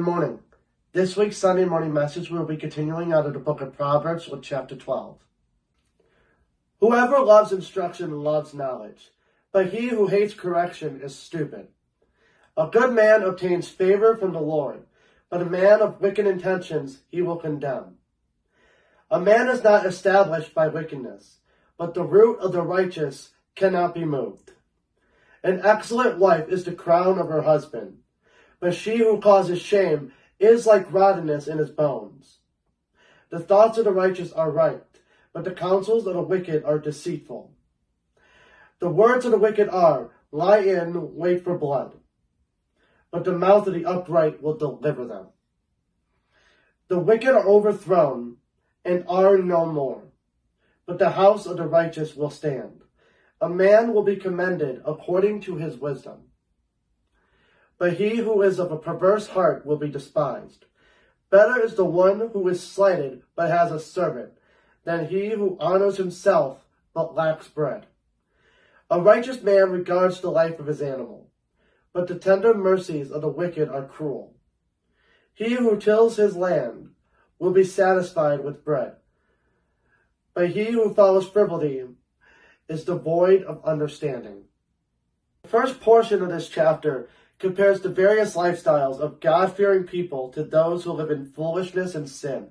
Good morning. This week's Sunday morning message will be continuing out of the book of Proverbs with chapter 12. Whoever loves instruction loves knowledge, but he who hates correction is stupid. A good man obtains favor from the Lord, but a man of wicked intentions he will condemn. A man is not established by wickedness, but the root of the righteous cannot be moved. An excellent wife is the crown of her husband, but she who causes shame is like rottenness in his bones. The thoughts of the righteous are right, but the counsels of the wicked are deceitful. The words of the wicked are, lie in, wait for blood, but the mouth of the upright will deliver them. The wicked are overthrown and are no more, but the house of the righteous will stand. A man will be commended according to his wisdom, but he who is of a perverse heart will be despised. Better is the one who is slighted but has a servant, than he who honors himself but lacks bread. A righteous man regards the life of his animal, but the tender mercies of the wicked are cruel. He who tills his land will be satisfied with bread, but he who follows frivolity is devoid of understanding. The first portion of this chapter compares the various lifestyles of God-fearing people to those who live in foolishness and sin.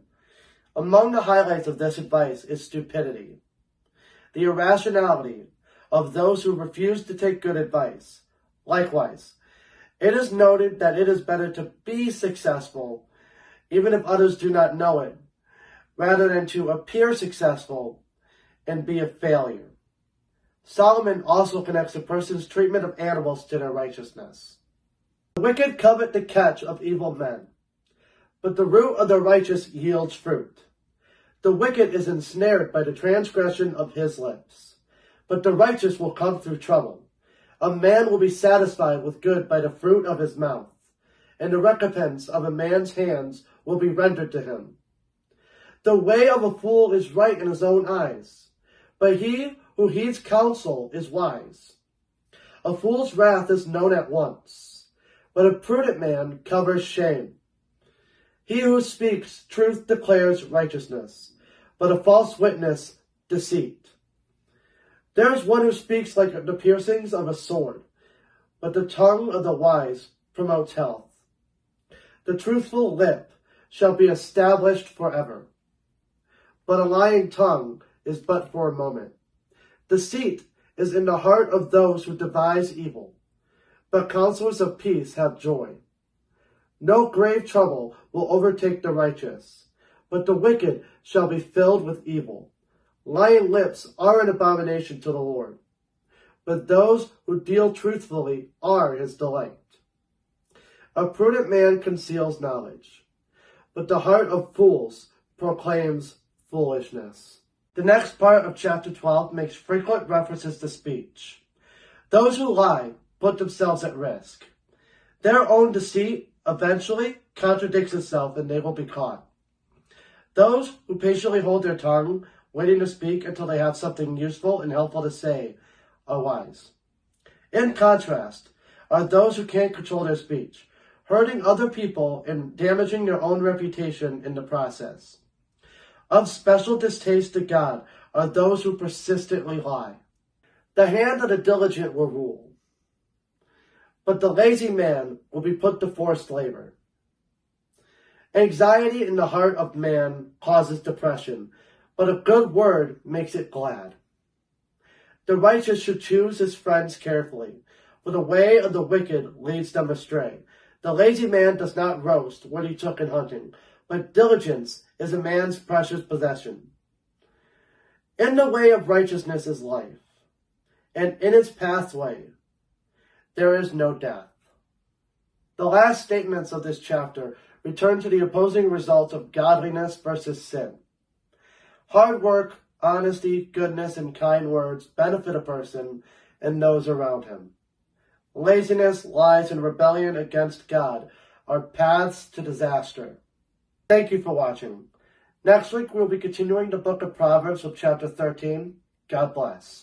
Among the highlights of this advice is stupidity, the irrationality of those who refuse to take good advice. Likewise, it is noted that it is better to be successful, even if others do not know it, rather than to appear successful and be a failure. Solomon also connects a person's treatment of animals to their righteousness. The wicked covet the catch of evil men, but the root of the righteous yields fruit. The wicked is ensnared by the transgression of his lips, but the righteous will come through trouble. A man will be satisfied with good by the fruit of his mouth, and the recompense of a man's hands will be rendered to him. The way of a fool is right in his own eyes, but he who heeds counsel is wise. A fool's wrath is known at once, but a prudent man covers shame. He who speaks truth declares righteousness, but a false witness deceit. There is one who speaks like the piercings of a sword, but the tongue of the wise promotes health. The truthful lip shall be established forever, but a lying tongue is but for a moment. Deceit is in the heart of those who devise evil, but counselors of peace have joy. No grave trouble will overtake the righteous, but the wicked shall be filled with evil. Lying lips are an abomination to the Lord, but those who deal truthfully are his delight. A prudent man conceals knowledge, but the heart of fools proclaims foolishness. The next part of chapter 12 makes frequent references to speech. Those who lie put themselves at risk. Their own deceit eventually contradicts itself and they will be caught. Those who patiently hold their tongue, waiting to speak until they have something useful and helpful to say, are wise. In contrast, are those who can't control their speech, hurting other people and damaging their own reputation in the process. Of special distaste to God are those who persistently lie. The hand of the diligent will rule, but the lazy man will be put to forced labor. Anxiety in the heart of man causes depression, but a good word makes it glad. The righteous should choose his friends carefully, for the way of the wicked leads them astray. The lazy man does not roast what he took in hunting, but diligence is a man's precious possession. In the way of righteousness is life, and in its pathway there is no death. The last statements of this chapter return to the opposing results of godliness versus sin. Hard work, honesty, goodness, and kind words benefit a person and those around him. Laziness, lies, and rebellion against God are paths to disaster. Thank you for watching. Next week, we'll be continuing the book of Proverbs with chapter 13. God bless.